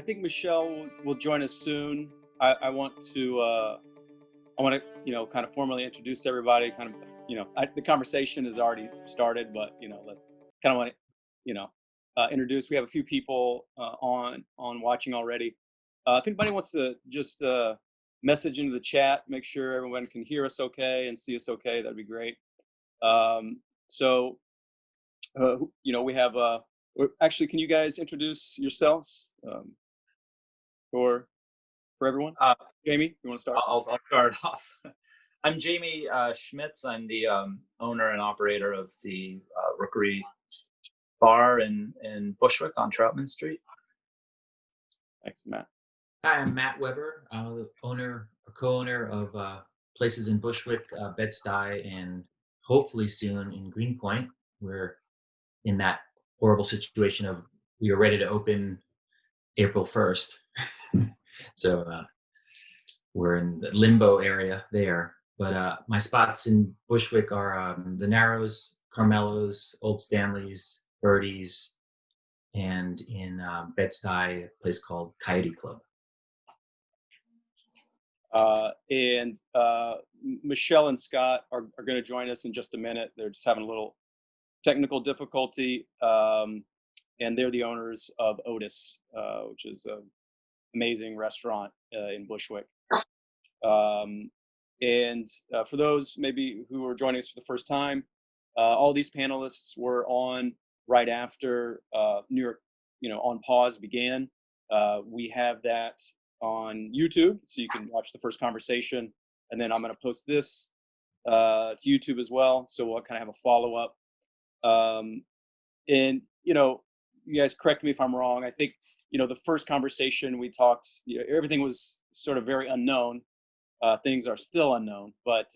I think Michelle will join us soon. I want to kind of formally introduce everybody. Kind of, the conversation has already started, but kind of want to, introduce. We have a few people on watching already. If anybody wants to just message into the chat, make sure everyone can hear us okay and see us okay. That'd be great. So, we have. Actually, can you guys introduce yourselves for everyone? Uh, Jamie, you want to start? I'll start off. I'm Jamie Schmitz. I'm the owner and operator of the Rookery Bar in Bushwick on Troutman Street. Thanks, Matt. Hi, I'm Matt Weber. I'm the co-owner of places in Bushwick, Bed-Stuy, and hopefully soon in Greenpoint. We're in that horrible situation of we are ready to open April 1st. So we're in the limbo area there. But my spots in Bushwick are the Narrows, Carmelo's, Old Stanley's, Birdie's, and in Bed-Stuy, a place called Coyote Club. And Michelle and Scott are going to join us in just a minute. They're just having a little technical difficulty, and they're the owners of Otis, which is an amazing restaurant in Bushwick. And for those maybe who are joining us for the first time, all these panelists were on right after New York, on pause began. We have that on YouTube, so you can watch the first conversation, and then I'm going to post this to YouTube as well, so we'll kind of have a follow-up. And you guys correct me if I'm wrong. I think the first conversation we talked, everything was sort of very unknown. Things are still unknown, but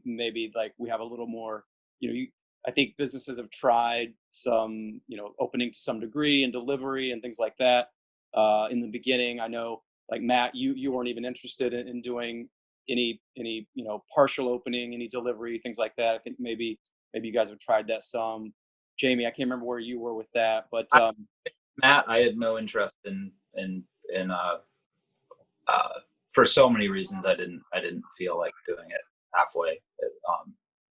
maybe like we have a little more. I think businesses have tried some, opening to some degree and delivery and things like that. In the beginning, I know, like Matt, you weren't even interested in doing any partial opening, any delivery, things like that. I think maybe you guys have tried that some. Jamie, I can't remember where you were with that, but Matt, I had no interest in for so many reasons. I didn't feel like doing it halfway.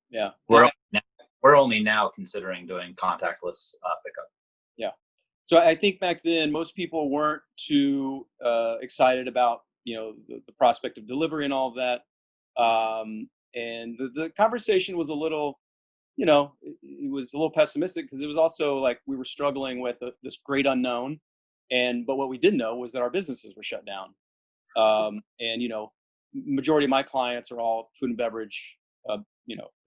Yeah, we're only now considering doing contactless pickup. Yeah. So I think back then most people weren't too excited about the prospect of delivery and all of that, and the conversation was a little, it was a little pessimistic because it was also like we were struggling with this great unknown, but what we didn't know was that our businesses were shut down, and majority of my clients are all food and beverage,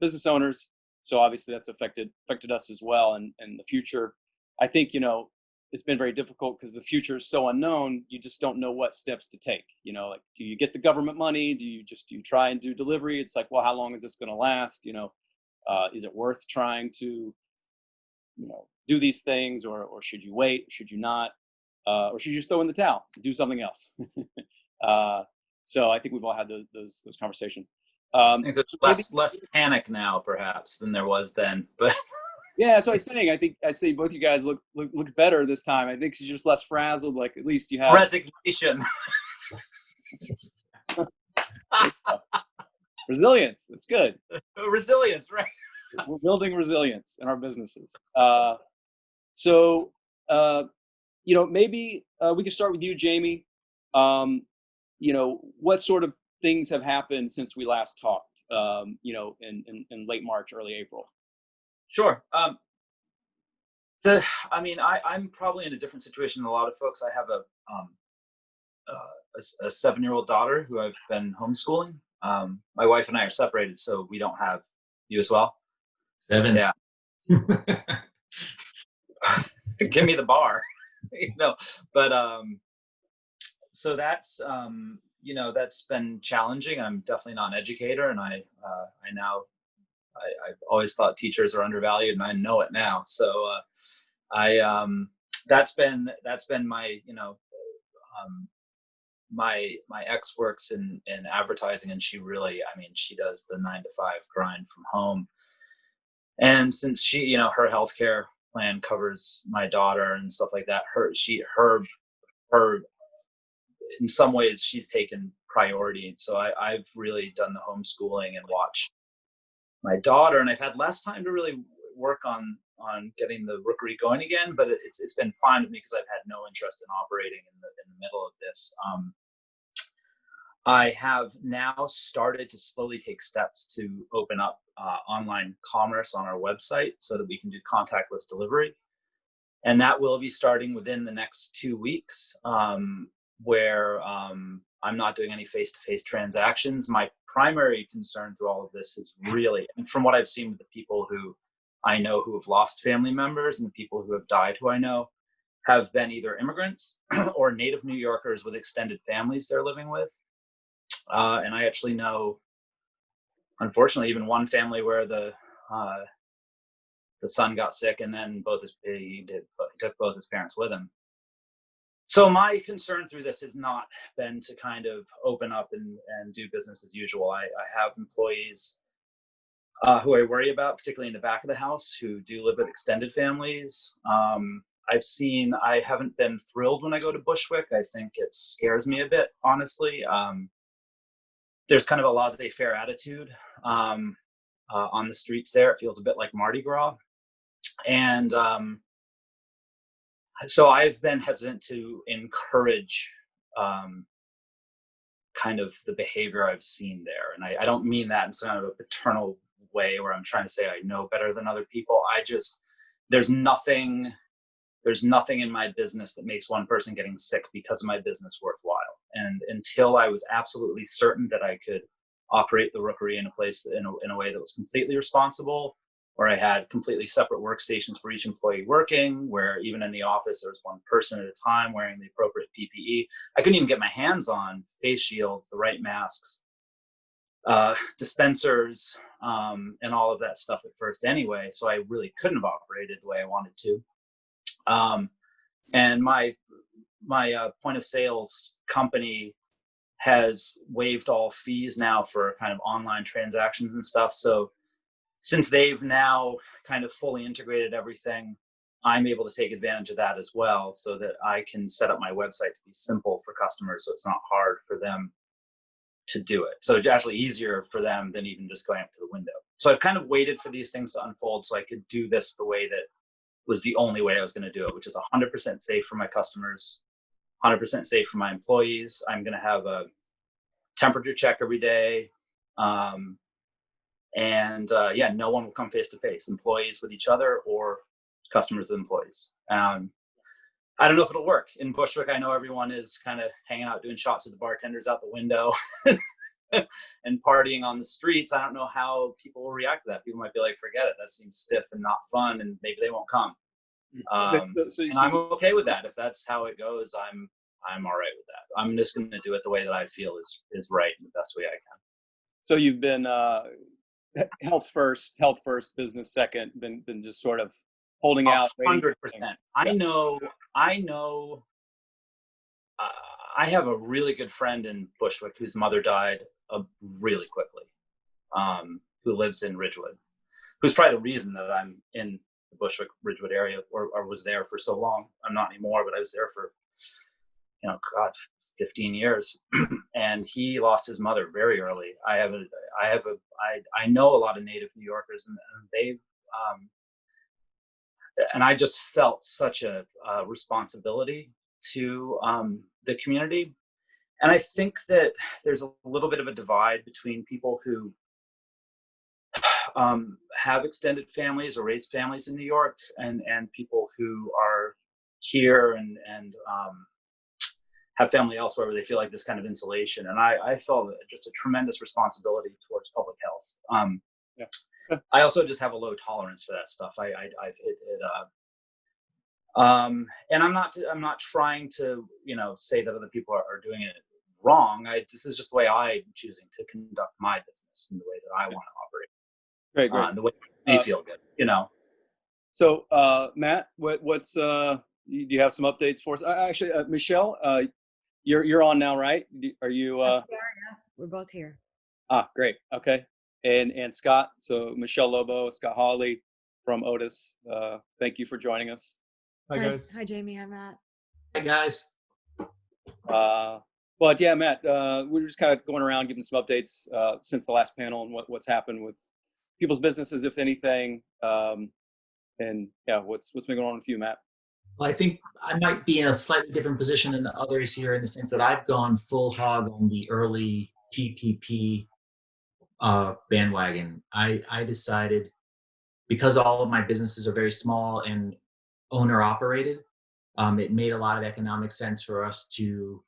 business owners, so obviously that's affected us as well, and the future. I think it's been very difficult because the future is so unknown. You just don't know what steps to take. Like, do you get the government money? Do you try and do delivery? It's like, well, how long is this going to last? Is it worth trying to, do these things, or should you wait? Should you not? Or should you just throw in the towel, do something else? So I think we've all had those conversations. I think there's less panic now, perhaps, than there was then, but. Yeah, that's what I was saying. I say both you guys look better this time. I think you're just less frazzled. Like, at least you have resignation. Resilience. That's good. Resilience, right? We're building resilience in our businesses. So maybe we can start with you, Jamie. What sort of things have happened since we last talked? In late March, early April. Sure. I'm probably in a different situation than a lot of folks. I have a 7-year-old daughter who I've been homeschooling. My wife and I are separated, so we don't have. You as well? 7. Yeah. Give me the bar. But so that's that's been challenging. I'm definitely not an educator, and I've always thought teachers are undervalued, and I know it now. So that's been my my ex works in advertising, and she really, she does the 9 to 5 grind from home. And since she, her healthcare plan covers my daughter and stuff like that, her her, in some ways, she's taken priority. So I've really done the homeschooling and watched my daughter, and I've had less time to really work on getting the rookery going again. But it's been fine with me because I've had no interest in operating in the middle of this. I have now started to slowly take steps to open up online commerce on our website so that we can do contactless delivery. And that will be starting within the next 2 weeks, where I'm not doing any face-to-face transactions. My primary concern through all of this is really, and from what I've seen with the people who I know who have lost family members and the people who have died who I know, have been either immigrants or native New Yorkers with extended families they're living with. And I actually know, unfortunately, even one family where the son got sick and then he took both his parents with him. So my concern through this has not been to kind of open up and do business as usual. I have employees who I worry about, particularly in the back of the house, who do live with extended families. I haven't been thrilled when I go to Bushwick. I think it scares me a bit, honestly. There's kind of a laissez-faire attitude on the streets there. It feels a bit like Mardi Gras. And so I've been hesitant to encourage kind of the behavior I've seen there. And I don't mean that in some kind of a paternal way where I'm trying to say I know better than other people. There's nothing in my business that makes one person getting sick because of my business worthwhile. And until I was absolutely certain that I could operate the rookery in a way that was completely responsible, where I had completely separate workstations for each employee working, where even in the office there was one person at a time wearing the appropriate PPE. I couldn't even get my hands on face shields, the right masks, dispensers, and all of that stuff at first anyway. So I really couldn't have operated the way I wanted to. And my point of sales company has waived all fees now for kind of online transactions and stuff. So since they've now kind of fully integrated everything, I'm able to take advantage of that as well, so that I can set up my website to be simple for customers, so it's not hard for them to do it. So it's actually easier for them than even just going up to the window. So I've kind of waited for these things to unfold so I could do this the way that was the only way I was going to do it, which is 100% safe for my customers, 100% safe for my employees. I'm going to have a temperature check every day. No one will come face to face, employees with each other or customers with employees. I don't know if it'll work. In Bushwick, I know everyone is kind of hanging out, doing shots with the bartenders out the window and partying on the streets. I don't know how people will react to that. People might be like, forget it. That seems stiff and not fun, and maybe they won't come. And I'm okay with that. If that's how it goes, I'm all right with that. I'm just going to do it the way that I feel is right and the best way I can. So you've been health first, business second, been just sort of holding out. 100%. I know. I have a really good friend in Bushwick whose mother died really quickly, who lives in Ridgewood, who's probably the reason that I'm in the Bushwick, Ridgewood area, or was there for so long. I'm not anymore, but I was there for, 15 years. And he lost his mother very early. I know a lot of native New Yorkers, and they've, and I just felt such a responsibility to the community. And I think that there's a little bit of a divide between people who have extended families or raised families in New York and people who are here and have family elsewhere where they feel like this kind of insulation. And I felt just a tremendous responsibility towards public health. I also just have a low tolerance for that stuff. And I'm not trying to, say that other people are doing it wrong. This is just the way I'm choosing to conduct my business in the way that I want to operate. Great. The way they feel good, So, Matt, what's do you have some updates for us? Actually, Michelle, you're on now, right? Are you? Yeah, we're both here. Great. Okay. And Scott. So Michelle Lobo, Scott Hawley from Otis. Thank you for joining us. Hi guys. Hi Jamie. Hi Matt. Hi guys. But yeah, Matt, we're just kind of going around giving some updates since the last panel and what's happened with people's businesses, if anything. And yeah, what's been going on with you, Matt? Well, I think I might be in a slightly different position than the others here in the sense that I've gone full hog on the early PPP bandwagon. I decided because all of my businesses are very small and owner operated, it made a lot of economic sense for us to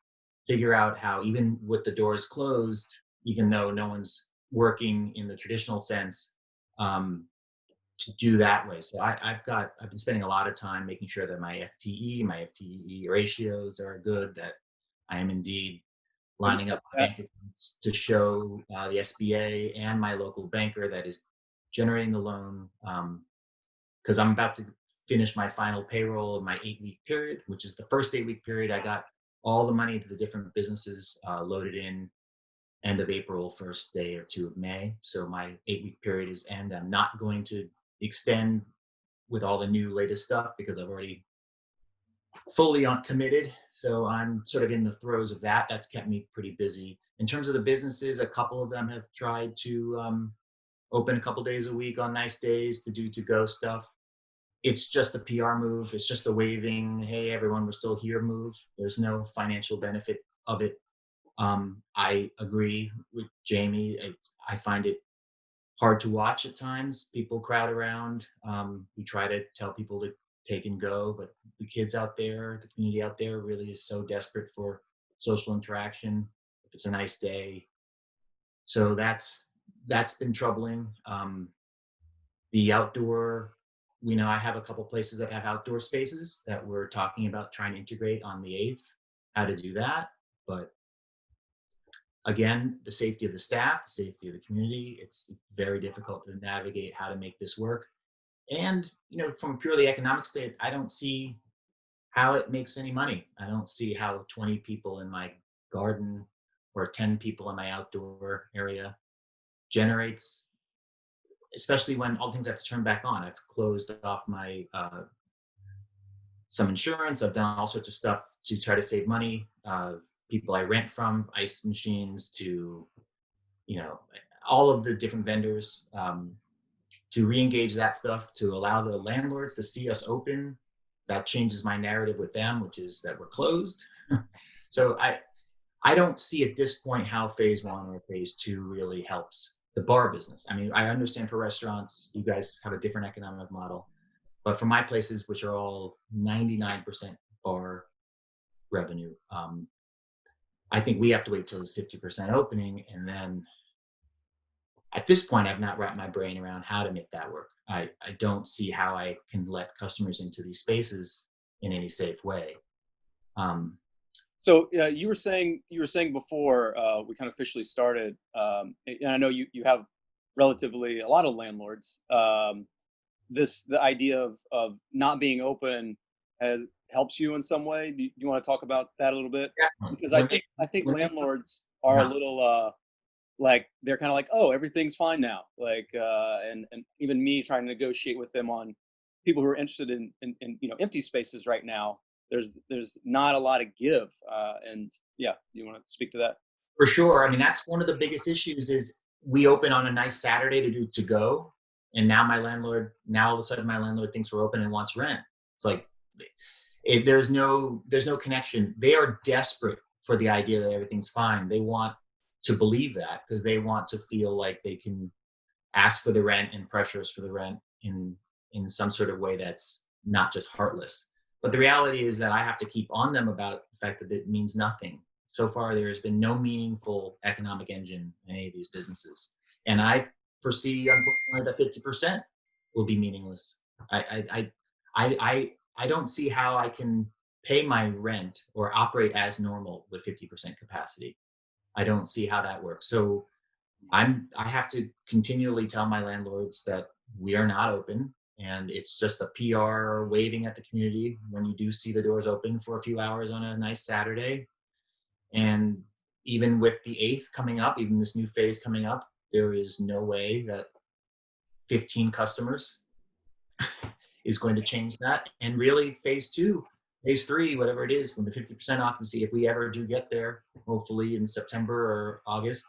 figure out how, even with the doors closed, even though no one's working in the traditional sense, um, to do that way. So I've been spending a lot of time making sure that my FTE ratios are good, that I am indeed lining up my bank accounts to show the SBA and my local banker that is generating the loan. Because I'm about to finish my final payroll of my 8-week period, which is the first 8-week period. I got all the money to the different businesses loaded in end of April, first day or two of May. So my 8-week period is end. I'm not going to extend with all the new latest stuff because I've already fully on committed. So I'm sort of in the throes of that. That's kept me pretty busy. In terms of the businesses, a couple of them have tried to open a couple days a week on nice days to do to-go stuff. It's just a PR move. It's just a waving, hey, everyone, we're still here move. There's no financial benefit of it. I agree with Jamie. I find it hard to watch at times. People crowd around. We try to tell people to take and go, but the kids out there, the community out there really is so desperate for social interaction if it's a nice day. So that's been troubling. The outdoor, I have a couple places that have outdoor spaces that we're talking about trying to integrate on the 8th, how to do that. But again, the safety of the staff, the safety of the community, it's very difficult to navigate how to make this work. And, from a purely economic state, I don't see how it makes any money. I don't see how 20 people in my garden or 10 people in my outdoor area generates, especially when all things have to turn back on. I've closed off my some insurance. I've done all sorts of stuff to try to save money. People I rent from, ice machines to, all of the different vendors, to re-engage that stuff, to allow the landlords to see us open. That changes my narrative with them, which is that we're closed. So I don't see at this point how phase 1 or phase 2 really helps the bar business. I mean, I understand for restaurants, you guys have a different economic model, but for my places, which are all 99% bar revenue, I think we have to wait till it's 50% opening. And then at this point, I've not wrapped my brain around how to make that work. I don't see how I can let customers into these spaces in any safe way. So you were saying before we kind of officially started, and I know you have relatively a lot of landlords. The idea of not being open helps you in some way. Do you want to talk about that a little bit? Definitely. Because I think landlords are a little like they're kind of like, oh, everything's fine now. Like and even me trying to negotiate with them on people who are interested in empty spaces right now. There's not a lot of give, and yeah, you want to speak to that? For sure. I mean, that's one of the biggest issues is we open on a nice Saturday to do to go. And now all of a sudden my landlord thinks we're open and wants rent. It's like, there's no connection. They are desperate for the idea that everything's fine. They want to believe that because they want to feel like they can ask for the rent and pressure us for the rent in some sort of way that's not just heartless. But the reality is that I have to keep on them about the fact that it means nothing. So far, there has been no meaningful economic engine in any of these businesses. And I foresee, unfortunately, that 50% will be meaningless. I don't see how I can pay my rent or operate as normal with 50% capacity. I don't see how that works. So I have to continually tell my landlords that we are not open. And it's just a PR waving at the community when you do see the doors open for a few hours on a nice Saturday. And even with the 8th coming up, even this new phase coming up, there is no way that 15 customers is going to change that. And really phase 2, phase 3, whatever it is, from the 50% occupancy, if we ever do get there, hopefully in September or August,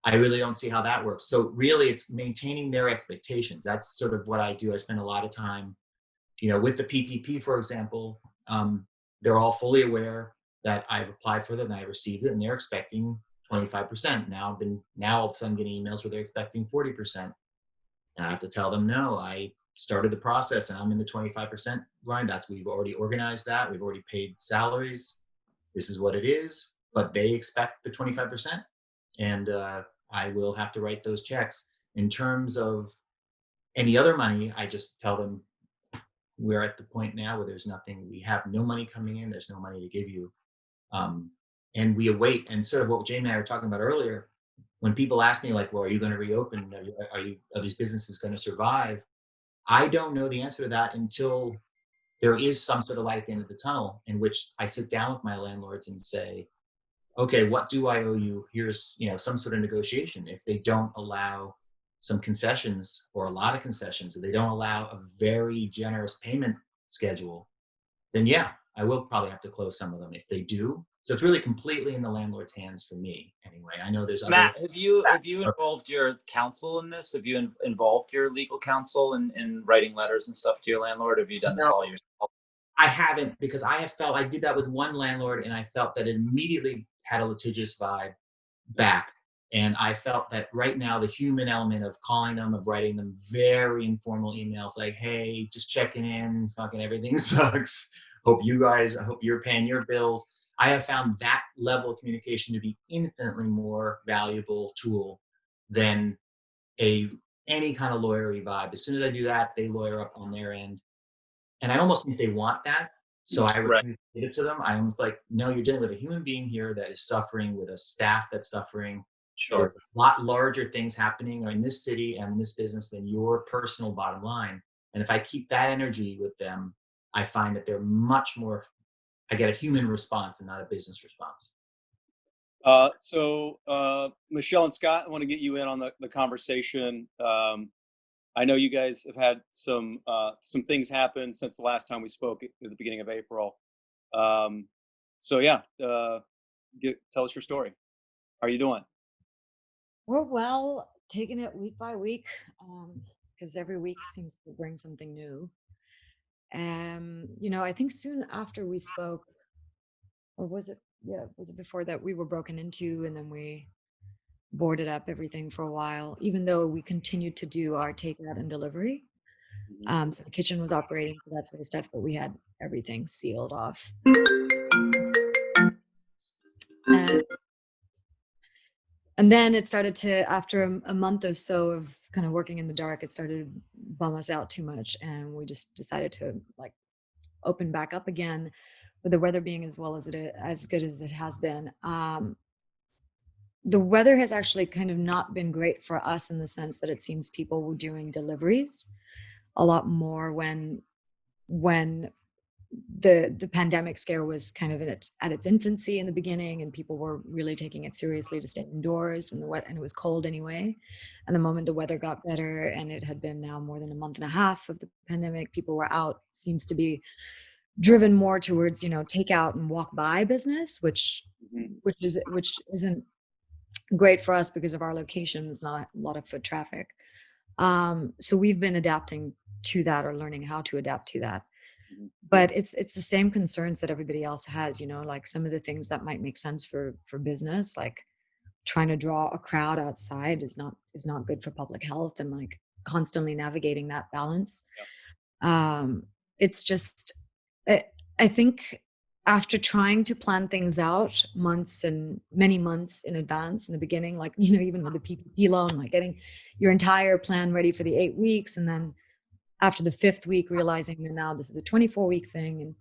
I really don't see how that works. So really, it's maintaining their expectations. That's sort of what I do. I spend a lot of time, with the PPP, for example. They're all fully aware that I've applied for them and I received it, and they're expecting 25%. Now all of a sudden getting emails where they're expecting 40%, and I have to tell them no. I started the process and I'm in the 25% line. We've already organized that. We've already paid salaries. This is what it is, but they expect the 25%, and I will have to write those checks. In terms of any other money, I just tell them we're at the point now where we have no money coming in, there's no money to give you. Um, and we await, and sort of what Jamie and I were talking about earlier, when people ask me like, well, are you going to reopen? Are these businesses going to survive? I don't know the answer to that until there is some sort of light at the end of the tunnel, in which I sit down with my landlords and say, okay, what do I owe you? Here's, some sort of negotiation. If they don't allow some concessions, or a lot of concessions, or they don't allow a very generous payment schedule, then yeah, I will probably have to close some of them. If they do, so it's really completely in the landlord's hands for me anyway. I know there's other. Matt, have you involved your counsel in this? Have you involved your legal counsel in writing letters and stuff to your landlord? Have you done this all yourself? I haven't, because I did that with one landlord, and I felt that it immediately had a litigious vibe back. And I felt that right now the human element of calling them, of writing them very informal emails like, hey, just checking in, fucking everything sucks. I hope you're paying your bills. I have found that level of communication to be infinitely more valuable tool than any kind of lawyery vibe. As soon as I do that, they lawyer up on their end. And I almost think they want that. So I Right. refuse to give it to them. I'm almost like, no, you're dealing with a human being here that is suffering, with a staff that's suffering. Sure. There's a lot larger things happening in this city and in this business than your personal bottom line. And if I keep that energy with them, I find that they're much more, I get a human response and not a business response. Michelle and Scott, I want to get you in on the conversation. I know you guys have had some things happen since the last time we spoke at the beginning of April. Tell us your story. How are you doing? We're well, taking it week by week, because every week seems to bring something new. I think soon after we spoke, or was it, yeah, was it before that, we were broken into, and then we boarded up everything for a while, even though we continued to do our takeout and delivery. So the kitchen was operating for that sort of stuff, but we had everything sealed off. And then it started to, after a month or so of kind of working in the dark, it started to bum us out too much. And we just decided to open back up again, with the weather being as good as it has been. The weather has actually kind of not been great for us, in the sense that it seems people were doing deliveries a lot more when the pandemic scare was kind of at its infancy in the beginning, and people were really taking it seriously to stay indoors, and it was cold anyway. And the moment the weather got better, and it had been now more than a month and a half of the pandemic, people were out, seems to be driven more towards takeout and walk by business, which isn't great for us because of our location. There's not a lot of foot traffic. So we've been adapting to that, or learning how to adapt to that. But it's the same concerns that everybody else has, like some of the things that might make sense for business, like trying to draw a crowd outside is not good for public health, and like constantly navigating that balance. It's just, I think after trying to plan things out many months in advance in the beginning, like, even with the PPP loan, like getting your entire plan ready for the 8 weeks, and then after the 5th week, realizing that now this is a 24-week thing.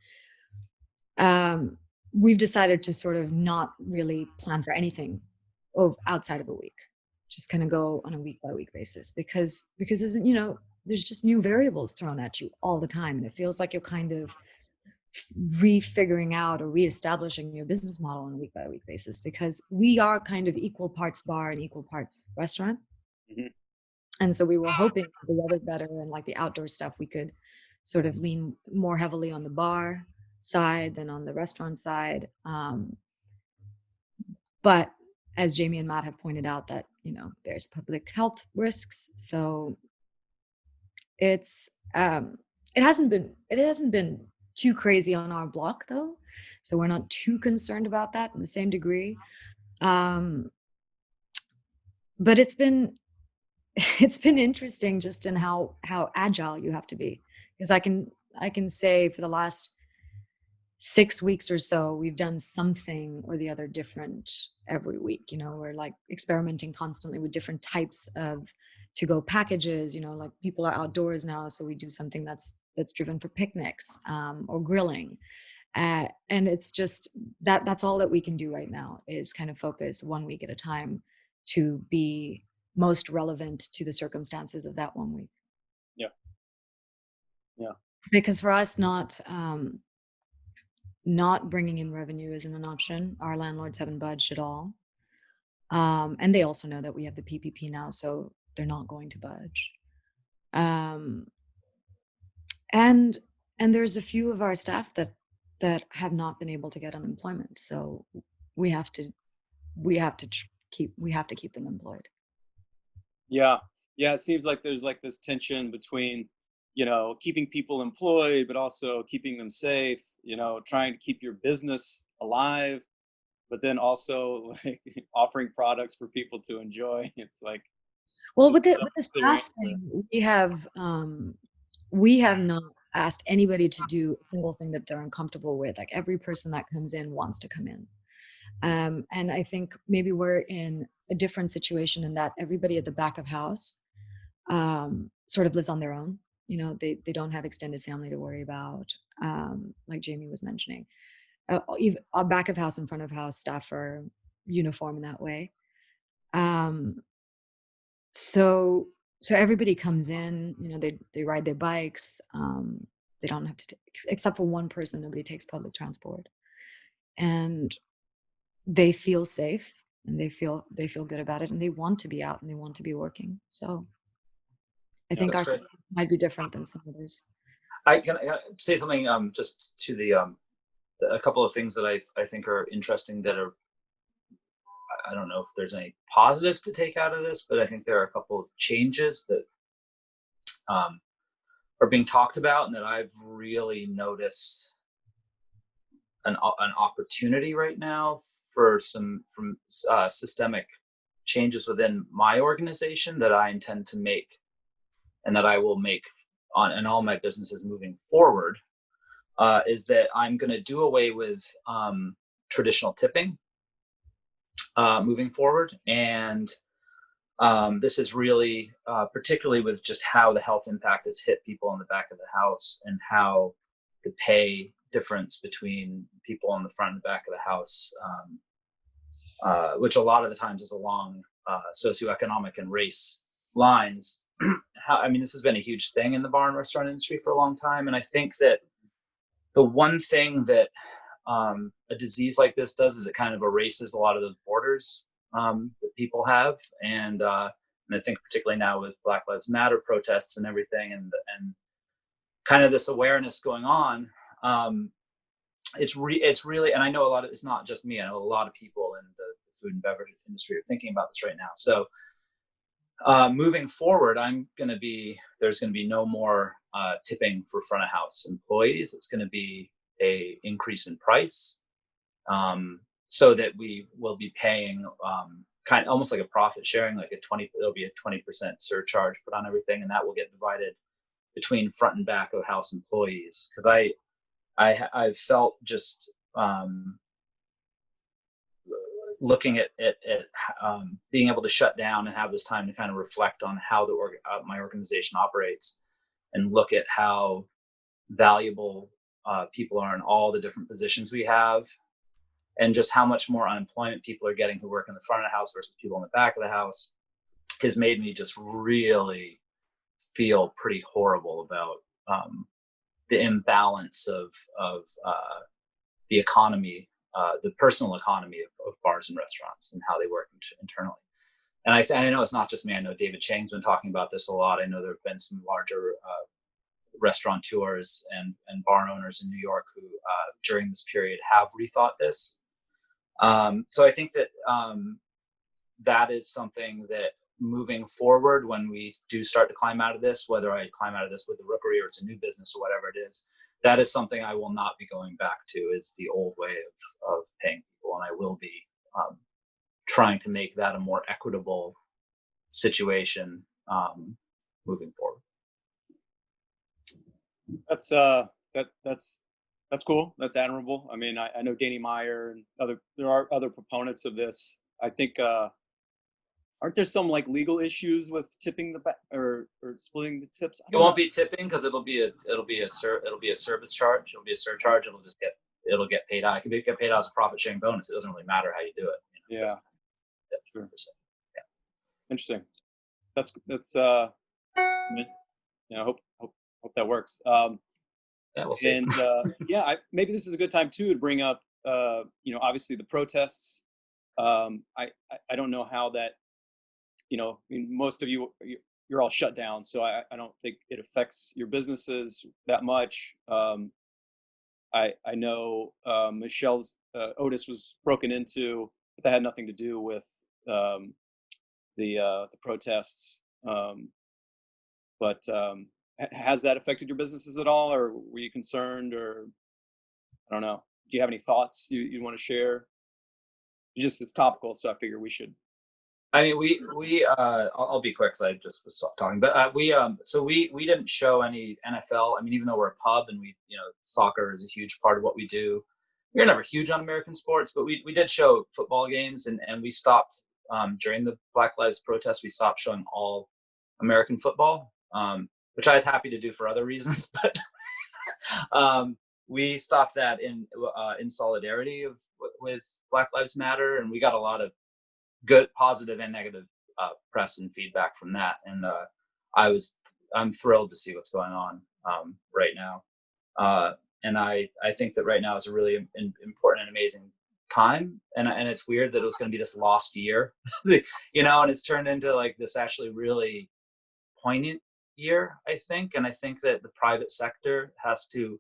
And we've decided to sort of not really plan for anything outside of a week, just kind of go on a week by week basis, because there's just new variables thrown at you all the time. And it feels like you're kind of refiguring out or reestablishing your business model on a week by week basis, because we are kind of equal parts bar and equal parts restaurant. And so we were hoping the weather better and like the outdoor stuff, we could sort of lean more heavily on the bar. side than on the restaurant side. But as Jamie and Matt have pointed out, that there's public health risks, so it's it hasn't been too crazy on our block though, so we're not too concerned about that in the same degree. But it's been interesting just in how agile you have to be, because I can say for the last 6 weeks or so, we've done something or the other different every week. We're like experimenting constantly with different types of to-go packages. Like people are outdoors now, so we do something that's driven for picnics, or grilling. And it's just that's all that we can do right now, is kind of focus 1 week at a time to be most relevant to the circumstances of that 1 week. Yeah. Because for us, not bringing in revenue isn't an option. Our landlords haven't budged at all. And they also know that we have the PPP now, so they're not going to budge. And there's a few of our staff that have not been able to get unemployment. So we have to keep them employed. Yeah. It seems like there's like this tension between, keeping people employed, but also keeping them safe, trying to keep your business alive, but then also like offering products for people to enjoy. It's like, well, with the clear staff thing, we have not asked anybody to do a single thing that they're uncomfortable with. Like every person that comes in wants to come in. And I think maybe we're in a different situation in that everybody at the back of house sort of lives on their own. They don't have extended family to worry about, like Jamie was mentioning. Even back of house and front of house staff are uniform in that way. So everybody comes in, they ride their bikes. They don't have to, except for one person, nobody takes public transport, and they feel safe and they feel good about it, and they want to be out and they want to be working. So I think our great. might be different than some others. I can say something just to a couple of things that I think are interesting that are, I don't know if there's any positives to take out of this, but I think there are a couple of changes that are being talked about and that I've really noticed an opportunity right now for some systemic changes within my organization that I intend to make and that I will make in all my businesses moving forward, is that I'm going to do away with traditional tipping moving forward. And this is really particularly with just how the health impact has hit people in the back of the house and how the pay difference between people on the front and back of the house, which a lot of the times is along socioeconomic and race lines. This has been a huge thing in the bar and restaurant industry for a long time. And I think that the one thing that a disease like this does is it kind of erases a lot of those borders that people have. And I think particularly now with Black Lives Matter protests and everything and kind of this awareness going on, it's really, and I know it's not just me, I know a lot of people in the food and beverage industry are thinking about this right now. So moving forward, there's going to be no more tipping for front of house employees. It's going to be a increase in price, so that we will be paying kind of almost like a profit sharing, like there'll be a 20% surcharge put on everything, and that will get divided between front and back of house employees. Because I've felt just looking at being able to shut down and have this time to kind of reflect on how my organization operates and look at how valuable people are in all the different positions we have, and just how much more unemployment people are getting who work in the front of the house versus people in the back of the house has made me just really feel pretty horrible about the imbalance of the economy, the personal economy of bars and restaurants and how they work internally. And I know it's not just me. I know David Chang's been talking about this a lot. I know there have been some larger restaurateurs and bar owners in New York who during this period have rethought this. So I think that that is something that moving forward, when we do start to climb out of this, whether I climb out of this with the Rookery or it's a new business or whatever it is, that is something I will not be going back to, is the old way of paying people. And I will be trying to make that a more equitable situation moving forward. That's that's cool. That's admirable. I mean, I know Danny Meyer and there are other proponents of this. I think aren't there some like legal issues with tipping or splitting the tips? I It don't won't know. be tipping because it'll be a service charge. It'll be a surcharge. It'll get paid out. It can get paid out as a profit sharing bonus. It doesn't really matter how you do it. Yeah, sure. Yeah. Interesting. That's yeah. I hope that works. Yeah, we'll see. And yeah, maybe this is a good time too to bring up obviously the protests. I don't know how that, I mean, most of you're all shut down, so I don't think it affects your businesses that much. I know Michelle's Otis was broken into, but that had nothing to do with the protests. But has that affected your businesses at all, or were you concerned, or I don't know? Do you have any thoughts you want to share? It's topical, so I figure we should. I mean, I'll be quick because I just was talking, but we didn't show any NFL. I mean, even though we're a pub and soccer is a huge part of what we do. We're never huge on American sports, but we did show football games, and we stopped during the Black Lives protest. We stopped showing all American football, which I was happy to do for other reasons, but we stopped that in solidarity with Black Lives Matter, and we got a lot of good, positive, and negative press and feedback from that. And I'm thrilled to see what's going on right now. And I think that right now is a really important and amazing time. And it's weird that it was going to be this lost year, and it's turned into like this actually really poignant year, I think. And I think that the private sector has to,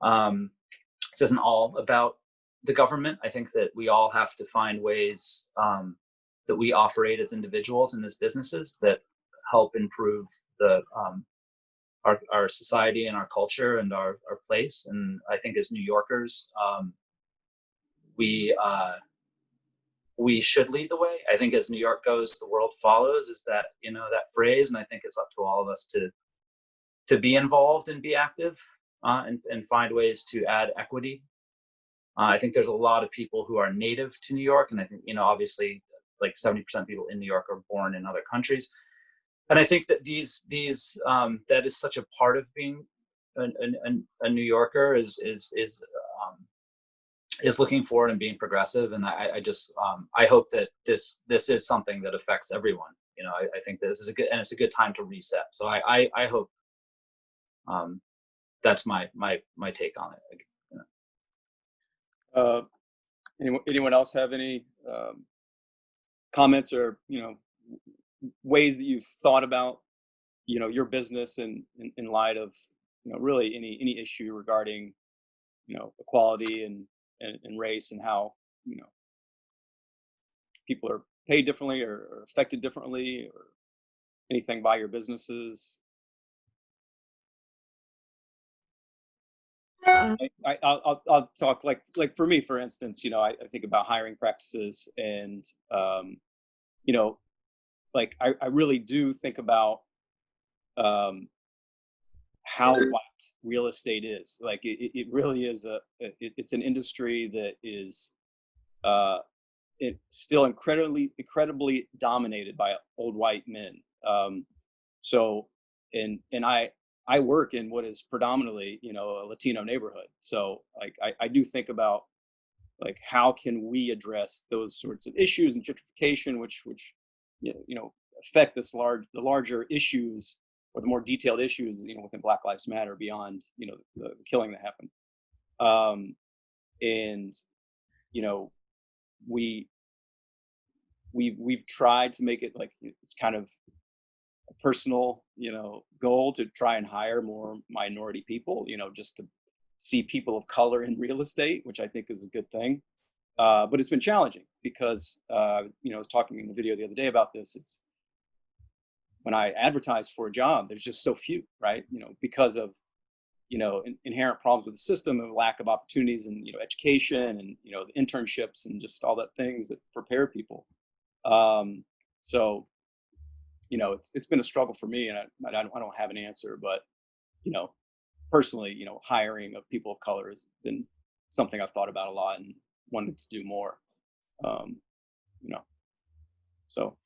this isn't all about the government. I think that we all have to find ways that we operate as individuals and as businesses that help improve our society and our culture and our place. And I think as New Yorkers, we should lead the way. I think as New York goes, the world follows, is that, that phrase. And I think it's up to all of us to be involved and be active and find ways to add equity. I think there's a lot of people who are native to New York. And I think, obviously like 70% of people in New York are born in other countries. And I think that that is such a part of being a New Yorker is looking forward and being progressive. And I hope that this is something that affects everyone. I think this is it's a good time to reset. So I hope that's my take on it. Anyone else have any comments or ways that you've thought about your business in light of really any issue regarding equality and race, and how people are paid differently or affected differently, or anything by your businesses? I'll talk like for me, for instance, I think about hiring practices, and like I really do think about how white real estate is. Like it really is it's an industry that is it's still incredibly dominated by old white men. So and I work in what is predominantly, a Latino neighborhood. So like, I do think about like, how can we address those sorts of issues and gentrification, which affect the larger issues, or the more detailed issues, within Black Lives Matter, beyond, the killing that happened. And, we've tried to make it like, it's kind of a personal, goal to try and hire more minority people, just to see people of color in real estate, which I think is a good thing. But it's been challenging because, I was talking in the video the other day about this. It's when I advertise for a job, there's just so few, right? Because of, inherent problems with the system and lack of opportunities and, education and, the internships and just all that things that prepare people. So, it's been a struggle for me, and I don't have an answer, but, personally, hiring of people of color has been something I've thought about a lot and wanted to do more. You know, so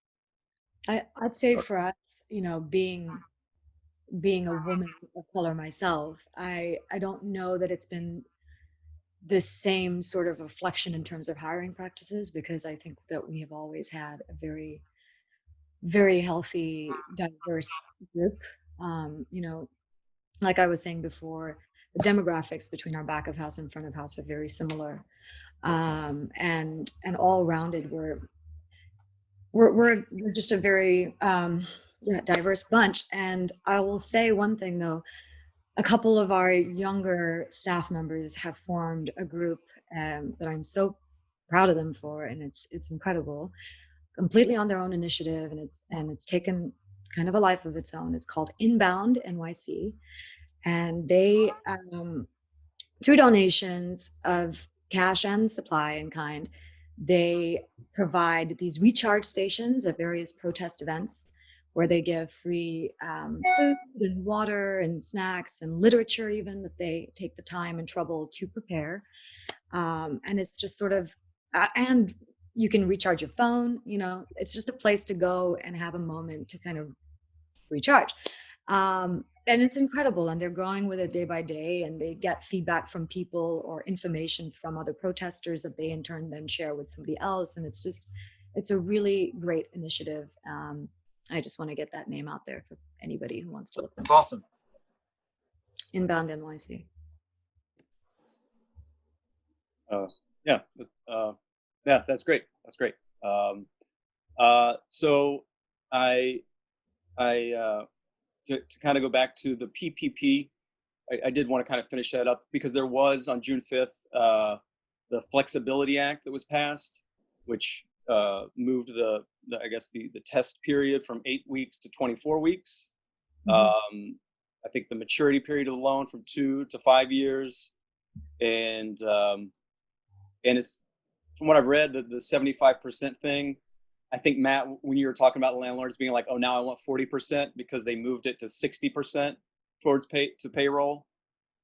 I'd say for us, being a woman of color myself, I don't know that it's been the same sort of reflection in terms of hiring practices, because I think that we have always had a very, very healthy, diverse group. Like I was saying before, the demographics between our back of house and front of house are very similar. And all rounded, we're just a very diverse bunch. And I will say one thing though, a couple of our younger staff members have formed a group that I'm so proud of them for, and it's incredible, completely on their own initiative, and it's taken kind of a life of its own. It's called Inbound NYC, and they through donations of cash and supply in kind, they provide these recharge stations at various protest events where they give free food and water and snacks and literature, even, that they take the time and trouble to prepare. And it's just sort of, and you can recharge your phone, it's just a place to go and have a moment to kind of recharge. And it's incredible, and they're growing with it day by day, and they get feedback from people or information from other protesters that they in turn then share with somebody else. And it's a really great initiative. I just want to get that name out there for anybody who wants to look. That's awesome. Inbound NYC. Yeah, that's great. That's great. So to kind of go back to the PPP, I did want to kind of finish that up, because there was on June 5th the Flexibility Act that was passed, which moved the test period from 8 weeks to 24 weeks. Mm-hmm. I think the maturity period of the loan from 2 to 5 years, and it's, from what I've read, the 75% thing. I think, Matt, when you were talking about landlords being like, oh, now I want 40% because they moved it to 60% towards payroll.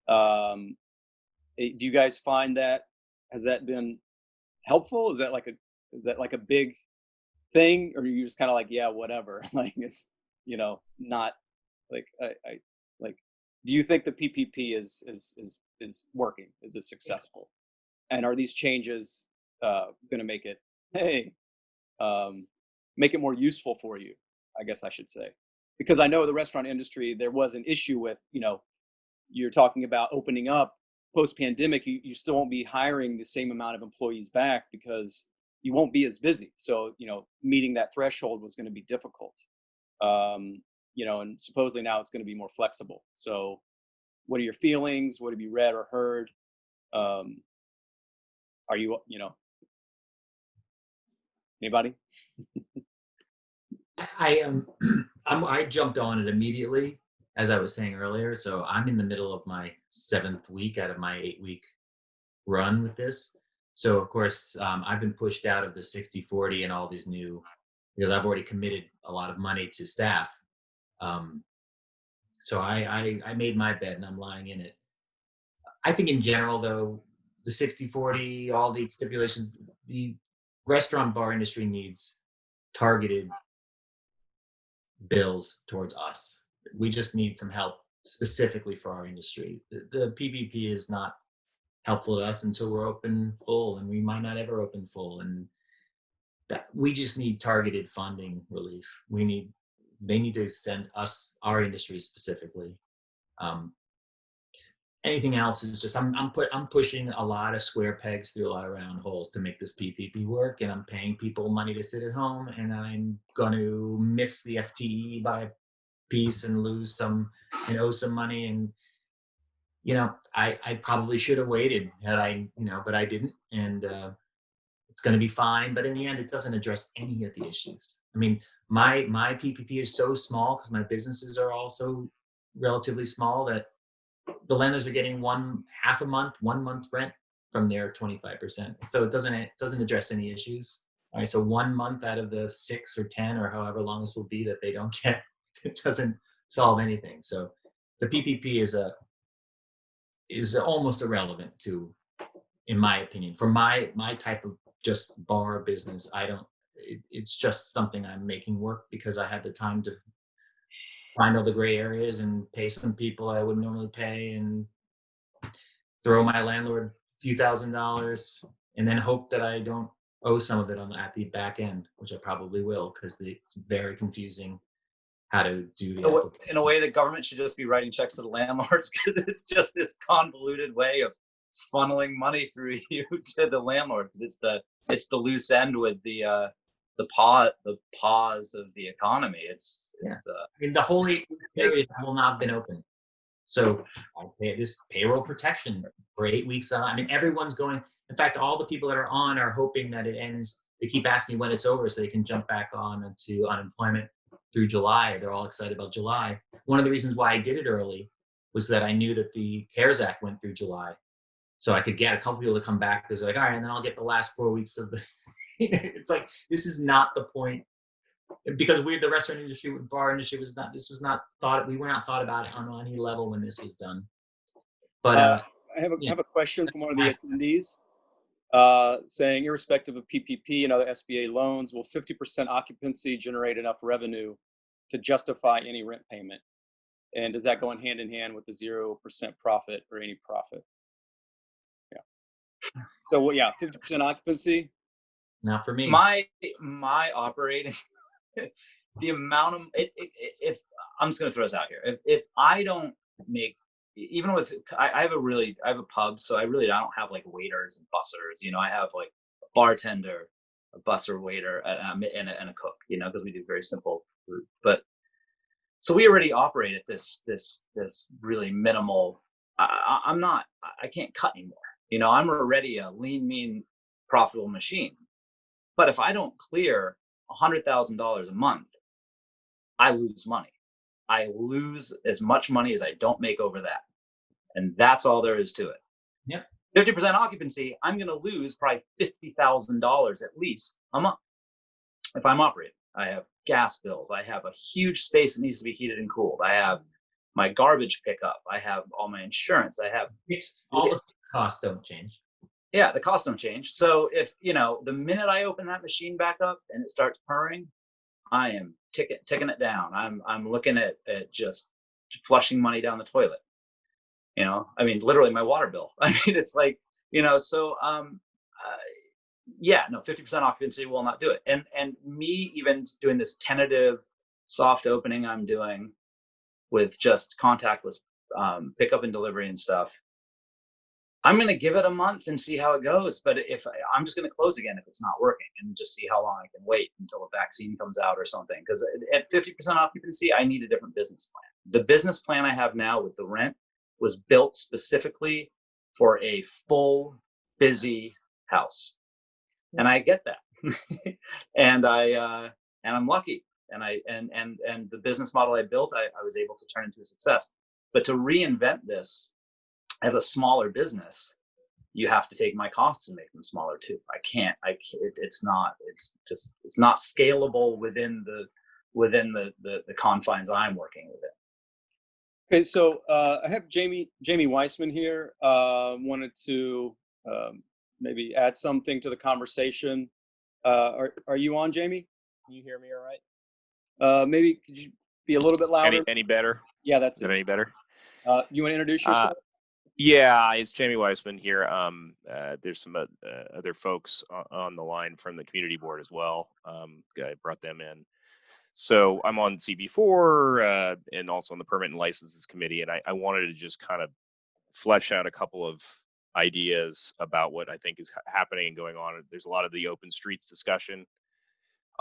Do you guys find that, has that been helpful? Is that like a big thing, or are you just kind of like, yeah, whatever? Like, it's, not like, do you think the PPP is working? Is it successful? And are these changes going to make it, make it more useful for you, I guess I should say? Because I know the restaurant industry, there was an issue with, you're talking about opening up post-pandemic, you still won't be hiring the same amount of employees back because you won't be as busy. So, meeting that threshold was going to be difficult. And supposedly now it's going to be more flexible. So what are your feelings? What have you read or heard? Are you, anybody? I jumped on it immediately, as I was saying earlier. So I'm in the middle of my 7th week out of my 8-week run with this. So of course, I've been pushed out of the 60-40 and all these new, because I've already committed a lot of money to staff. So I made my bed and I'm lying in it. I think in general, though, the 60-40, all the stipulations, the restaurant bar industry needs targeted bills towards us. We just need some help specifically for our industry. The PPP is not helpful to us until we're open full, and we might not ever open full. And that we just need targeted funding relief. They need to send us, our industry specifically. Anything else is just, I'm pushing a lot of square pegs through a lot of round holes to make this PPP work, and I'm paying people money to sit at home, and I'm going to miss the FTE by piece and lose some and owe some money. And I probably should have waited had I, but I didn't. And it's going to be fine. But in the end, it doesn't address any of the issues. I mean, my PPP is so small because my businesses are also relatively small that the lenders are getting half a month, 1 month rent from their 25%. So it doesn't address any issues. All right, so 1 month out of the 6 or 10 or however long this will be that they don't get, it doesn't solve anything. So the PPP is almost irrelevant to, in my opinion, for my type of just bar business. It's just something I'm making work because I had the time to find all the gray areas and pay some people I wouldn't normally pay and throw my landlord a few $1,000s and then hope that I don't owe some of it at the back end, which I probably will, because it's very confusing how to do the application. In a way, the government should just be writing checks to the landlords, because it's just this convoluted way of funneling money through you to the landlord, because it's the loose end with the pause of the economy. I mean, the whole 8 period will not have been open. So I pay this payroll protection for 8 weeks. I mean, everyone's going. In fact, all the people that are on are hoping that it ends. They keep asking when it's over so they can jump back on to unemployment through July. They're all excited about July. One of the reasons why I did it early was that I knew that the CARES Act went through July. So I could get a couple people to come back because they're like, all right, and then I'll get the last 4 weeks of the. It's like, this is not the point. Because the restaurant industry, bar industry this was not thought, we were not thought about it on any level when this was done. But I have a question from one of the attendees saying, irrespective of PPP and other SBA loans, will 50% occupancy generate enough revenue to justify any rent payment? And does that go hand in hand with the 0% profit or any profit? Yeah. So, 50% occupancy. Not for me. My operating, the amount of if I'm just going to throw this out here, if I don't make, even with, I have a pub, so I don't have like waiters and bussers. I have like a bartender, a busser, waiter, and a cook. Because we do very simple food. But so we already operate at this really minimal. I can't cut anymore. I'm already a lean, mean, profitable machine. But if I don't clear $100,000 a month, I lose money. I lose as much money as I don't make over that. And that's all there is to it. Yep. 50% occupancy, I'm going to lose probably $50,000 at least a month if I'm operating. I have gas bills. I have a huge space that needs to be heated and cooled. I have my garbage pickup. I have all my insurance. I have all the costs don't change. Yeah, the costs don't change. So if, the minute I open that machine back up and it starts purring, I am ticking it down. I'm looking at just flushing money down the toilet. I mean, literally my water bill. I mean, it's like, so 50% occupancy will not do it. And me even doing this tentative soft opening I'm doing with just contactless pickup and delivery and stuff, I'm going to give it a month and see how it goes. But I'm just going to close again if it's not working, and just see how long I can wait until a vaccine comes out or something. Because at 50% occupancy, I need a different business plan. The business plan I have now with the rent was built specifically for a full, busy house. And I get that. and I'm lucky. And the business model I built, I was able to turn into a success. But to reinvent this as a smaller business, you have to take my costs and make them smaller too. It's not scalable within the confines I'm working within. Okay, so I have Jamie Weissman here. Wanted to maybe add something to the conversation. Are you on, Jamie? Can you hear me all right? Maybe could you be a little bit louder? Any better? Yeah, that's Is it any better? You want to introduce yourself? Yeah, it's Jamie Weissman here. There's some other folks on the line from the community board as well. I brought them in. So I'm on CB4 and also on the Permit and Licenses Committee, and I wanted to just kind of flesh out a couple of ideas about what I think is happening and going on. There's a lot of the open streets discussion.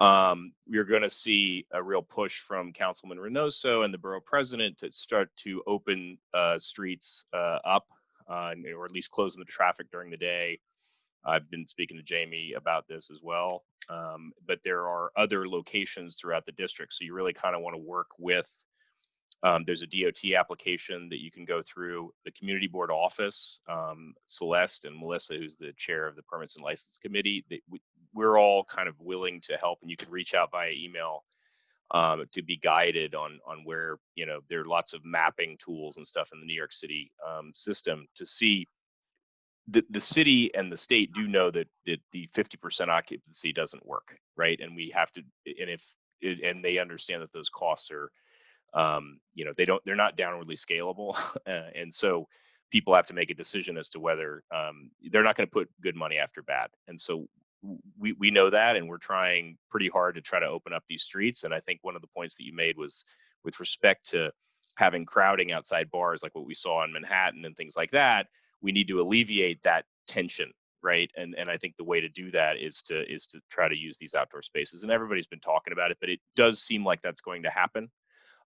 You're going to see a real push from Councilman Reynoso and the borough president to start to open streets up, or at least closing the traffic during the day. I've been speaking to Jamie about this as well. But there are other locations throughout the district. So you really kind of want to work with, there's a DOT application that you can go through, the community board office, Celeste and Melissa, who's the chair of the permits and license committee, we're all kind of willing to help, and you can reach out via email to be guided on where, there are lots of mapping tools and stuff in the New York City system to see. The city and the state do know that the 50% occupancy doesn't work, right? And we have to, and they understand that those costs are, they're not downwardly scalable, and so people have to make a decision as to whether they're not going to put good money after bad. And so we know that, and we're trying pretty hard to try to open up these streets. And I think one of the points that you made was with respect to having crowding outside bars, like what we saw in Manhattan and things like that. We need to alleviate that tension, right? And I think the way to do that is to try to use these outdoor spaces. And everybody's been talking about it, but it does seem like that's going to happen.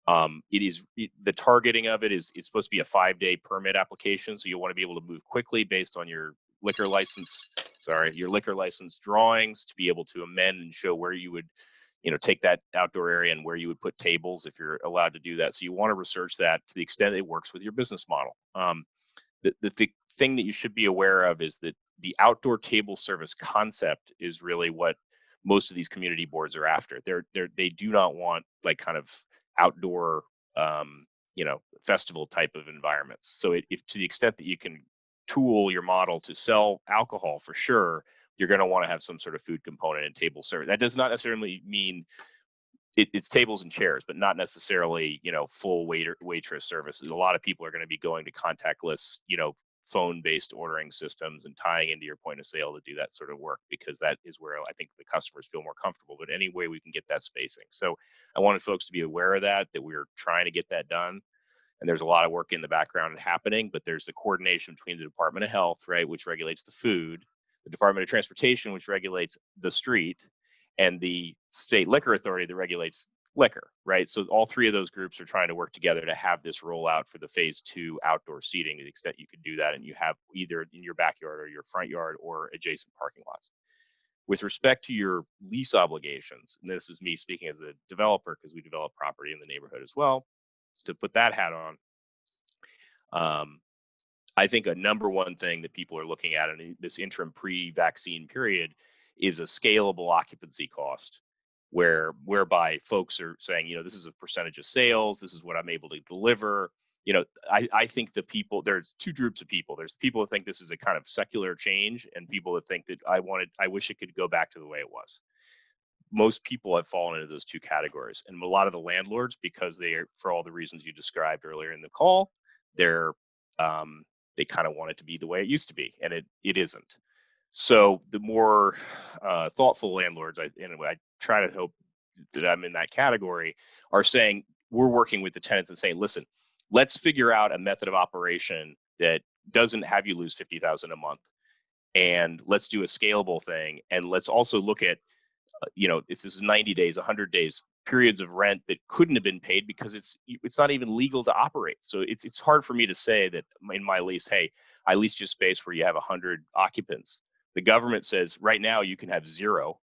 The targeting of it is, it's supposed to be a 5-day permit application, so you'll want to be able to move quickly based on your liquor license drawings, to be able to amend and show where you would, take that outdoor area and where you would put tables if you're allowed to do that. So you want to research that to the extent it works with your business model. The thing that you should be aware of is that the outdoor table service concept is really what most of these community boards are after. They do not want like kind of outdoor, festival type of environments. So if to the extent that you can tool your model to sell alcohol, for sure, you're going to want to have some sort of food component and table service. That does not necessarily mean it's tables and chairs, but not necessarily, full waitress services. A lot of people are going to be going to contactless, phone-based ordering systems and tying into your point of sale to do that sort of work, because that is where I think the customers feel more comfortable. But any way we can get that spacing. So I wanted folks to be aware of that we're trying to get that done. And there's a lot of work in the background happening, but there's the coordination between the Department of Health, right, which regulates the food, the Department of Transportation, which regulates the street, and the state liquor authority that regulates liquor, right? So all three of those groups are trying to work together to have this rollout for the phase 2 outdoor seating to the extent you could do that, and you have either in your backyard or your front yard or adjacent parking lots. With respect to your lease obligations, and this is me speaking as a developer because we develop property in the neighborhood as well, to put that hat on, I think a number one thing that people are looking at in this interim pre-vaccine period is a scalable occupancy cost, whereby folks are saying, this is a percentage of sales, this is what I'm able to deliver. I think there's two groups of people. There's people that think this is a kind of secular change, and people that think that I wish it could go back to the way it was. Most people have fallen into those two categories, and a lot of the landlords, because they are, for all the reasons you described earlier in the call, they kind of want it to be the way it used to be, and it isn't. So the more thoughtful landlords, I try to hope that I'm in that category, are saying we're working with the tenants and saying, listen, let's figure out a method of operation that doesn't have you lose $50,000 a month, and let's do a scalable thing, and let's also look at if this is 90 days, 100 days, periods of rent that couldn't have been paid because it's not even legal to operate. So it's hard for me to say that in my lease, hey, I leased you space where you have 100 occupants. The government says right now you can have 0,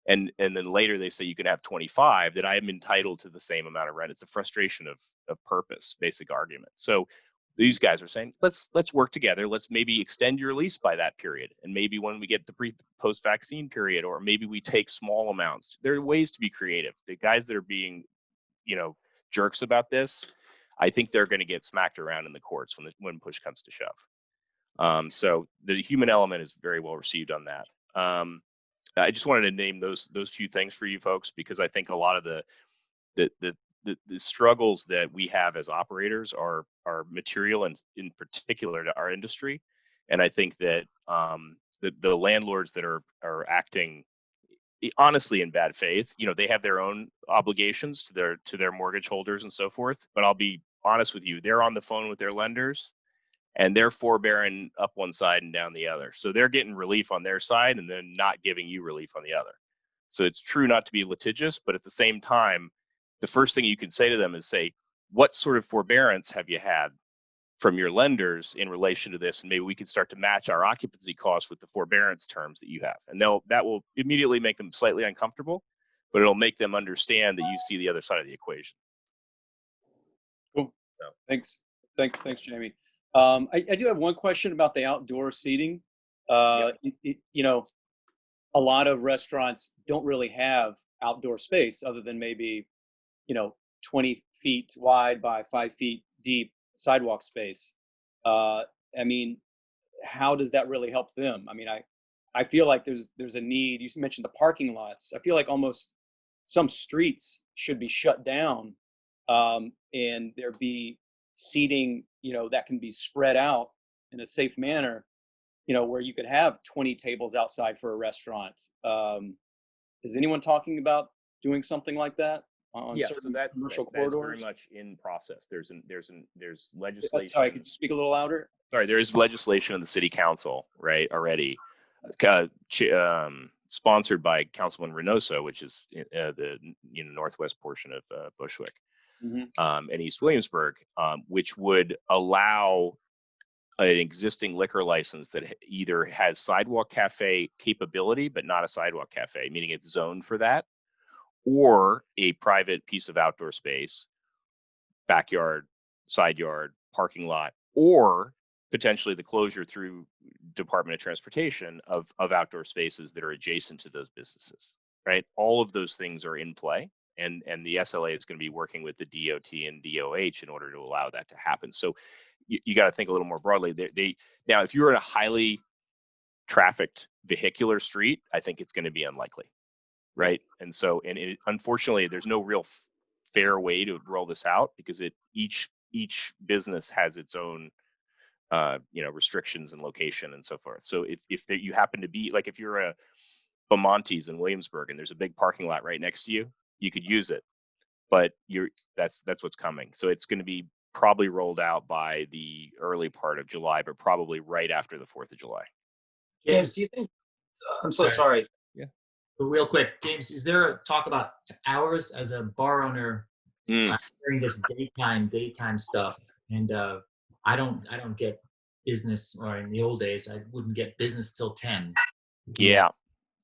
and then later they say you can have 25, that I am entitled to the same amount of rent. It's a frustration of purpose, basic argument. So these guys are saying, let's work together. Let's maybe extend your lease by that period. And maybe when we get the post-vaccine period, or maybe we take small amounts. There are ways to be creative. The guys that are being, jerks about this, I think they're going to get smacked around in the courts when push comes to shove. So the human element is very well received on that. I just wanted to name those few things for you folks, because I think a lot of the struggles that we have as operators are material, and in particular to our industry. And I think that the landlords that are acting honestly in bad faith, they have their own obligations to their mortgage holders and so forth. But I'll be honest with you, they're on the phone with their lenders, and they're forbearing up one side and down the other. So they're getting relief on their side and then not giving you relief on the other. So it's true not to be litigious, but at the same time, the first thing you can say to them is say, what sort of forbearance have you had from your lenders in relation to this? And maybe we could start to match our occupancy costs with the forbearance terms that you have. And that will immediately make them slightly uncomfortable, but it'll make them understand that you see the other side of the equation. Cool. So. Thanks, Jamie. I do have one question about the outdoor seating. You know, a lot of restaurants don't really have outdoor space other than maybe, 20 feet wide by 5 feet deep sidewalk space. I mean, how does that really help them? I mean, I feel like there's a need. You mentioned the parking lots. I feel like almost some streets should be shut down, and there be seating, that can be spread out in a safe manner, where you could have 20 tables outside for a restaurant. Is anyone talking about doing something like that on certain commercial corridors? That's very much in process. There's legislation. Sorry, could you speak a little louder? Sorry, there is legislation in the city council, right, already, sponsored by Councilman Reynoso, which is the northwest portion of Bushwick, and East Williamsburg, which would allow an existing liquor license that either has sidewalk cafe capability but not a sidewalk cafe, meaning it's zoned for that, or a private piece of outdoor space, backyard, side yard, parking lot, or potentially the closure through Department of Transportation of outdoor spaces that are adjacent to those businesses, right? All of those things are in play, and the SLA is going to be working with the DOT and DOH in order to allow that to happen. So you got to think a little more broadly. Now, if you're in a highly trafficked vehicular street, I think it's going to be unlikely, right? And so, unfortunately, there's no real fair way to roll this out because each business has its own restrictions and location and so forth. So if you happen to be, like, if you're a Bamonte's in Williamsburg and there's a big parking lot right next to you, you could use it, but that's what's coming. So it's going to be probably rolled out by the early part of July, but probably right after the 4th of July. James, do you think? I'm so sorry. Yeah. But real quick, James, is there a talk about hours as a bar owner during this daytime stuff? And I don't get business, or in the old days, I wouldn't get business till 10. Yeah.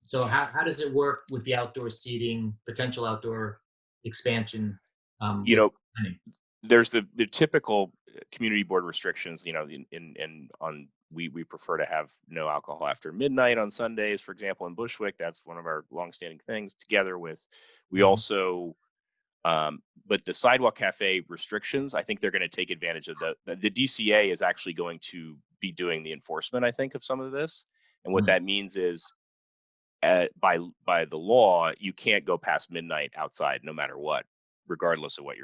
So how does it work with the outdoor seating, potential outdoor expansion? There's the typical community board restrictions, we prefer to have no alcohol after midnight on Sundays, for example, in Bushwick. That's one of our longstanding things, together with, we also, but the sidewalk cafe restrictions, I think they're going to take advantage of the DCA is actually going to be doing the enforcement, I think, of some of this. And what that means is, by the law, you can't go past midnight outside no matter what, regardless of what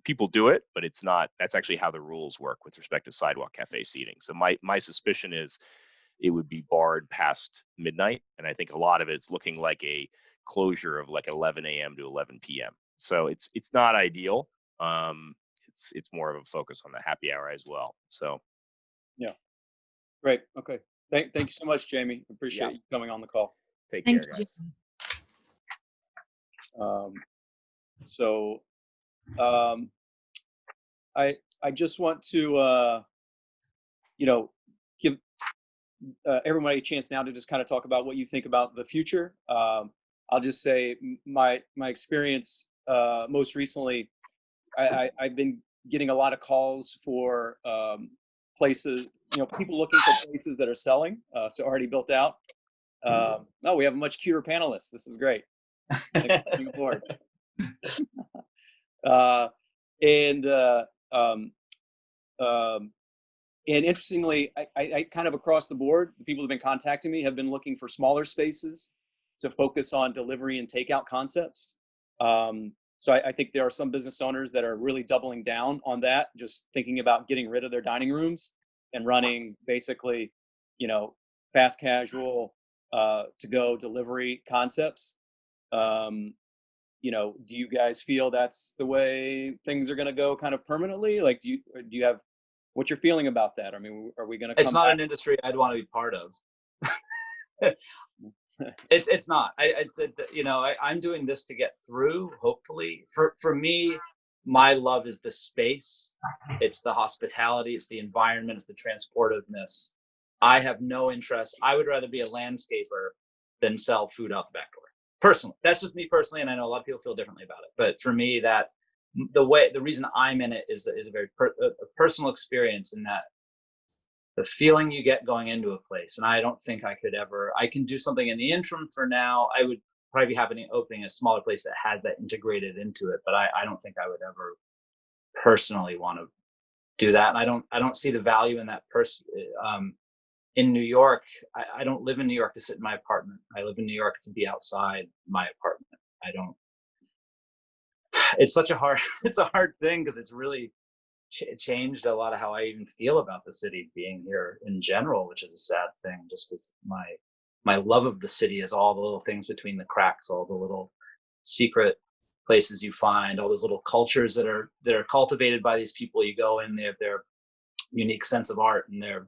people do it, but it's not, that's actually how the rules work with respect to sidewalk cafe seating. So my suspicion is it would be barred past midnight. And I think a lot of it's looking like a closure of like 11 a.m. to 11 p.m. So it's not ideal. It's more of a focus on the happy hour as well. So. Yeah. Great. Okay. Thank you so much, Jamie. Appreciate you coming on the call. Take care, guys. I just want to give everybody a chance now to just kind of talk about what you think about the future. I'll just say my experience most recently, I've been getting a lot of calls for places, people looking for places that are selling, so already built out. We have a much cuter panelist. This is great. Thanks for coming aboard. And interestingly, I kind of across the board, the people who've been contacting me have been looking for smaller spaces to focus on delivery and takeout concepts. So I think there are some business owners that are really doubling down on that, just thinking about getting rid of their dining rooms and running basically, fast casual to go delivery concepts. Do you guys feel that's the way things are going to go kind of permanently? Like, do you have, what's your feeling about that? I mean, are we going to? It's not an industry I'd want to be part of. It's not. I said that, you know, I'm doing this to get through. Hopefully, for me, my love is the space. It's the hospitality. It's the environment. It's the transportiveness. I have no interest. I would rather be a landscaper than sell food out the back door. Personally, that's just me personally, and I know a lot of people feel differently about it. But for me, that the reason I'm in it is a very a personal experience, in that the feeling you get going into a place. And I don't think I could ever, I can do something in the interim for now. I would probably be opening a smaller place that has that integrated into it. But I don't think I would ever personally want to do that. And I don't see the value in that in New York. I don't live in New York to sit in my apartment. I live in New York to be outside my apartment. I don't, it's such a hard, it's a hard thing, because it's really changed a lot of how I even feel about the city being here in general, which is a sad thing, just because my love of the city is all the little things between the cracks, all the little secret places you find, all those little cultures that are cultivated by these people. You go in, they have their unique sense of art, and their,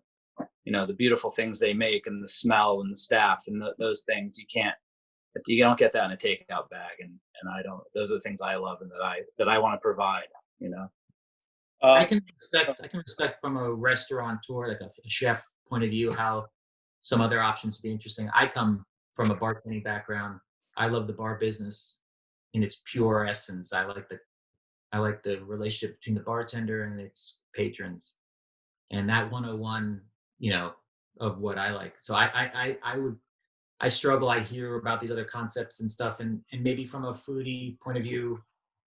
you know, the beautiful things they make, and the smell, and the staff, and those things you don't get that in a takeout bag, and I don't. Those are the things I love, and that I want to provide, you know. I can respect from a restaurateur, like a chef point of view, how some other options would be interesting. I come from a bartending background. I love the bar business in its pure essence. I like the relationship between the bartender and its patrons, and that 101, you know, of what I like. So I struggle. I hear about these other concepts and stuff, and maybe from a foodie point of view,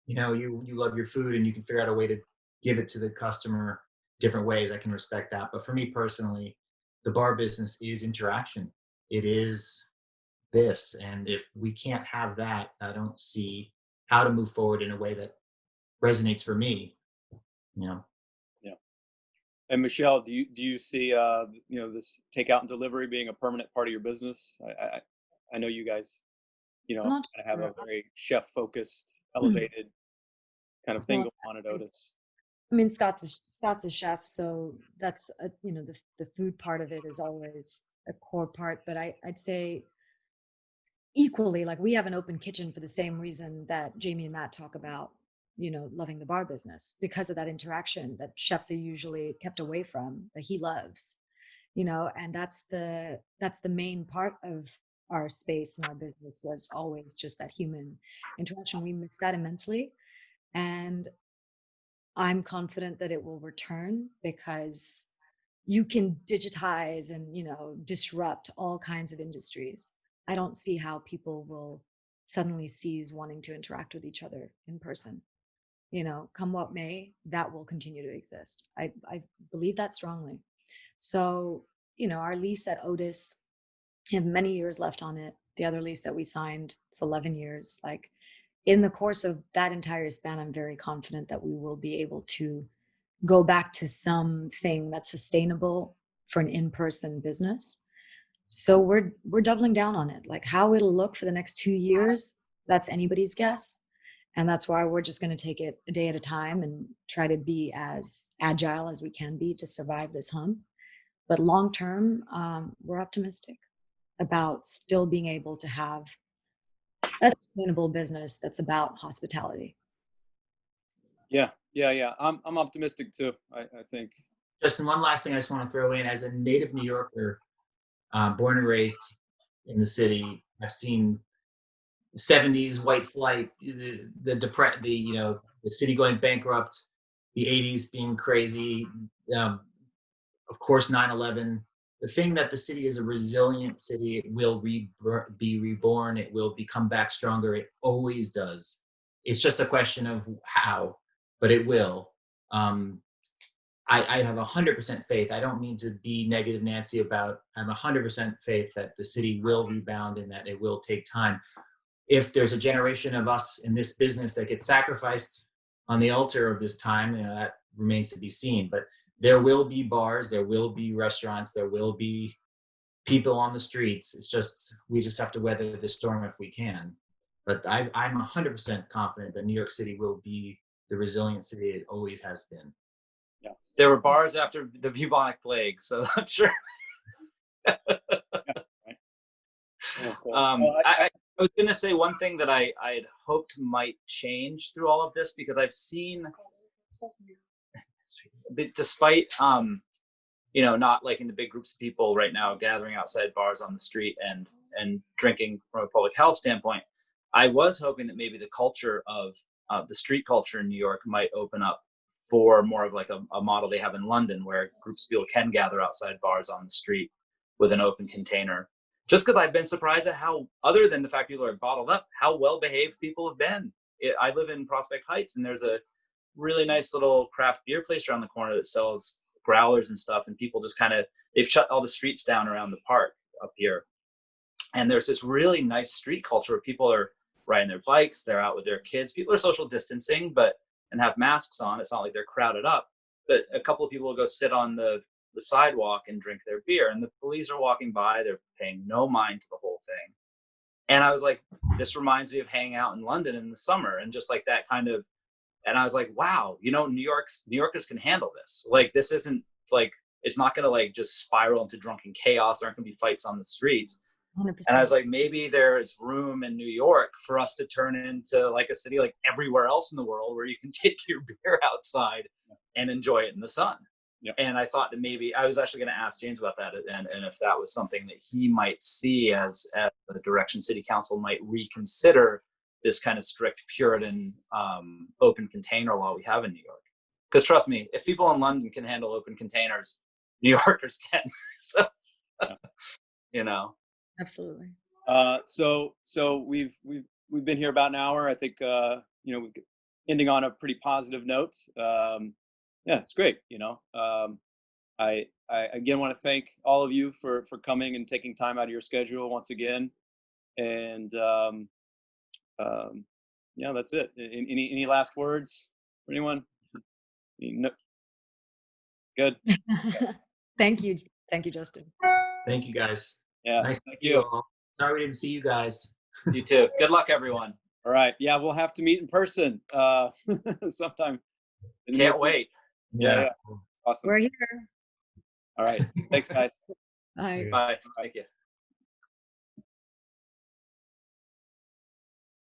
you know, you love your food and you can figure out a way to give it to the customer different ways. I can respect that. But for me personally, the bar business is interaction. It is this. And if we can't have that, I don't see how to move forward in a way that resonates for me, you know. Yeah. And Michelle, do you see you know, this takeout and delivery being a permanent part of your business? I know you guys, you know, I'm not kind of have sure. a very chef focused, elevated kind of thing Well, going on at Otis. I mean, Scott's a chef, so that's you know, the food part of it is always a core part. But I'd say equally, like, we have an open kitchen for the same reason that Jamie and Matt talk about, you know, loving the bar business, because of that interaction that chefs are usually kept away from, that he loves, you know. And that's the main part of our space and our business, was always just that human interaction. We miss that immensely, and I'm confident that it will return, because you can digitize and, you know, disrupt all kinds of industries. I don't see how people will suddenly cease wanting to interact with each other in person. You know, come what may, that will continue to exist. I believe that strongly. So, you know, our lease at Otis, we have many years left on it. The other lease that we signed, it's 11 years. Like, in the course of that entire span, I'm very confident that we will be able to go back to something that's sustainable for an in-person business. So we're doubling down on it. Like, how it'll look for the next 2 years, that's anybody's guess. And that's why we're just going to take it a day at a time and try to be as agile as we can be to survive this hump. But long term, we're optimistic about still being able to have a sustainable business that's about hospitality. Yeah. I'm optimistic too. I think. Justin, one last thing I just want to throw in, as a native New Yorker, born and raised in the city, I've seen 70s white flight, the you know, the city going bankrupt, the 80s being crazy, of course 9/11. The thing that the city is a resilient city. It will be reborn. It will become back stronger. It always does. It's just a question of how, but it will. I have 100% faith. I don't mean to be negative Nancy about. I have 100% faith that the city will rebound and that it will take time. If there's a generation of us in this business that gets sacrificed on the altar of this time, you know, that remains to be seen. But there will be bars, there will be restaurants, there will be people on the streets. It's just, we just have to weather the storm if we can. But I'm 100% confident that New York City will be the resilient city it always has been. Yeah, there were bars after the bubonic plague, so I'm sure. Yeah, cool. I was going to say one thing that I had hoped might change through all of this, because I've seen, despite not liking the big groups of people right now gathering outside bars on the street and drinking from a public health standpoint, I was hoping that maybe the culture of the street culture in New York might open up for more of like a model they have in London, where groups of people can gather outside bars on the street with an open container. Just because I've been surprised at how, other than the fact people are bottled up, how well behaved people have been. I live in Prospect Heights, and there's a really nice little craft beer place around the corner that sells growlers and stuff, and people just they've shut all the streets down around the park up here, and there's this really nice street culture where people are riding their bikes, they're out with their kids, people are social distancing and have masks on. It's not like they're crowded up, but a couple of people will go sit on the sidewalk and drink their beer, and the police are walking by, they're paying no mind to the whole thing. And I was like, this reminds me of hanging out in London in the summer, and just like that kind of, and I was like, wow, New Yorkers can handle this. Like, this isn't like, it's not going to like just spiral into drunken chaos. There aren't going to be fights on the streets. 100%. And I was like, maybe there's room in New York for us to turn into like a city like everywhere else in the world, where you can take your beer outside and enjoy it in the sun. Yep. And I thought that maybe, I was actually going to ask James about that, and if that was something that he might see as the direction City Council might reconsider this kind of strict Puritan open container law we have in New York. Because trust me, if people in London can handle open containers, New Yorkers can. So, Absolutely. So we've been here about an hour. I think we're ending on a pretty positive note. Yeah, it's great. I again want to thank all of you for coming and taking time out of your schedule once again. And yeah, that's it. Any last words for anyone? No. Good. Thank you, Justin. Thank you, guys. Yeah. Nice to Thank see you. you all. Sorry we didn't see you guys. You too. Good luck, everyone. All right. Yeah, we'll have to meet in person sometime. Can't wait. Yeah. Awesome. We're here. All right. Thanks, guys. Bye. Bye. Thank you.